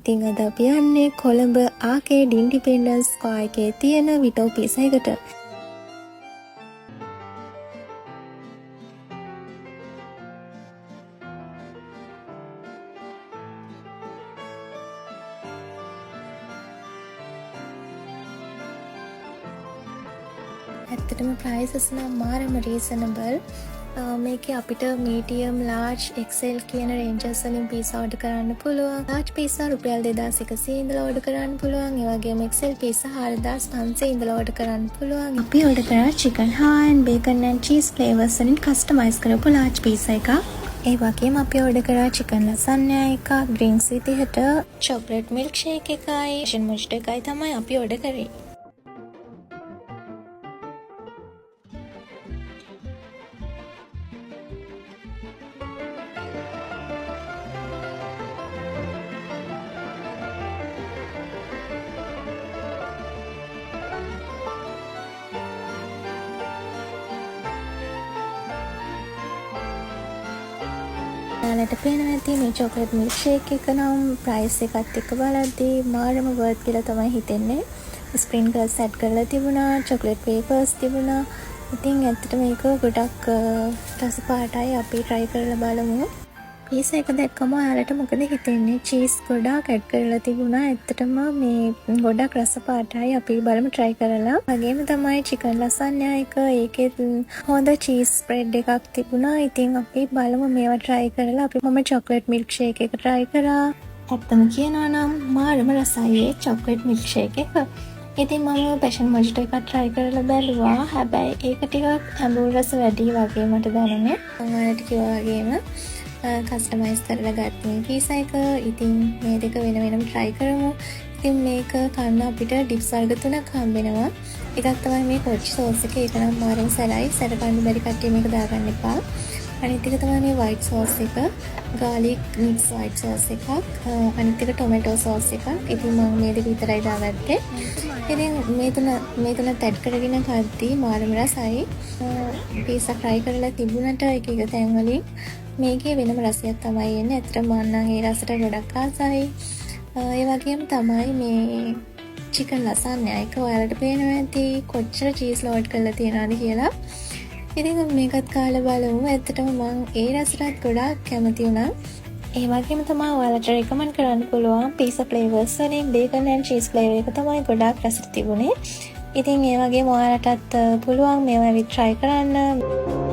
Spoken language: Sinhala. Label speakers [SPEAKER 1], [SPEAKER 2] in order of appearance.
[SPEAKER 1] ඉතින් අද අපි යන්නේ කොළඹ ආකේඩ් ඉන්ඩිපෙන්ඩන්ස් ස්ක්වයර් එකේ තියෙන විටෝ පීසා එකට. ඇත්තටම ප්‍රයිසස් නම් මාරම රීසනබල්. මේකේ අපිට මීඩියම් ලාර්ජ් XL කියන රේන්ජස් වලින් පීසා ඕඩර් කරන්න පුළුවන්. ලාර්ජ් පීසා රුපියල් 2100 ඉඳලා ඕඩර් කරන්න පුළුවන්. ඒ වගේම XL පීසා 4500 ඉඳලා ඕඩර් කරන්න පුළුවන්. අපි ඕඩර් කරා chicken and bacon and cheese flavors වලින් කස්ටමයිස් කරපු ලාර්ජ් පීසා එකක්. ඒ වගේම අපි ඕඩර් කරා chicken lasagna එකක්, drinks විදිහට chocolate milkshake එකයි, Asian mojito එකයි තමයි අපි ඕඩර් කරේ. ඔයාලට පේනවා ඇති මේ chocolate milkshake එක නම් price එකත් එක්ක බලද්දී මාරම worth කියලා තමයි හිතෙන්නේ. sprinkles add කරලා තිබුණා, chocolate wafers තිබුණා. ඉතින් ඇත්තට මේක ගොඩක් රස පාටයි. අපි try කරලා බලමු. පීසා එක දැක්කම ඔයාලට මොකද හිතෙන්නේ? cheese ගොඩක් add කරලා තිබුණා. ඇත්තටම මේ ගොඩක් රස පාටයි. අපි බලමු try කරලා. වගේම තමයි chicken lasagna එක. ඒකෙත් හොඳ cheese spread එකක් තිබුණා. ඉතින් අපි බලමු මේවා try කරලා. අපි මම chocolate milkshake එක try කරා. ඇත්තම කියනවා නම් මාරම රසයි ඒ chocolate milkshake එක. ඉතින් මම passion mojito එකක් try කරලා බැලුවා. හැබැයි ඒක ටිකක් ඇඹුල් රස වැඩි වගේ මට දැනුනේ. මම ඔයාලට කිව්වා වගේම කස්ටමයිස් කරලා ගත්ත මේ පීසා එක. ඉතින් මේ දෙක වෙන වෙනම try කරමු. ඉතින් මේක කන්න අපිට ඩිප්ස් වර්ග තුනක් හම්බෙනවා. එකක් තමයි මේ කොච්චි සෝස් එක. ඒක නම් මාරම සැලයි. සැර කන්න බැරි කට්ටිය මේක දාගන්න එපා. අනිත් එක තමයි මේ white sauce එක. garlic mix white sauce එකක්. අනිත් එක tomato sauce එකක්. ඉතින් මම මේ දෙක විතරයි දාගත්තේ. ඉතින් මේ තුන ඇඩ් කරගෙන කද්දී මාරම රසයි. පීසා try කරලා තිබුණට එක එක තැන් වලින් මේකේ වෙනම රසයක් තමයි එන්නේ. ඇත්තටම මම නම් ඒ රසට ගොඩක් ආසයි. ඒ වගේම තමයි මේ chicken lasagna එක. ඔයාලට පේනවා ඇති කොච්චර cheese load කරලා තියනවද කියලා. ඉතින් මේකත් කාලා බලමු. ඇත්තටම මම ඒ රසටත් ගොඩක් කැමති වුණා. ඒ වගේම තමයි ඔයාලට recommend කරන්න පුළුවන් pizza flavors වලින් bacon and cheese flavor එක තමයි ගොඩක් රසට තිබුණේ. ඉතින් ඒ වගේම ඔයාලටත් පුළුවන් මේවා try කරන්න.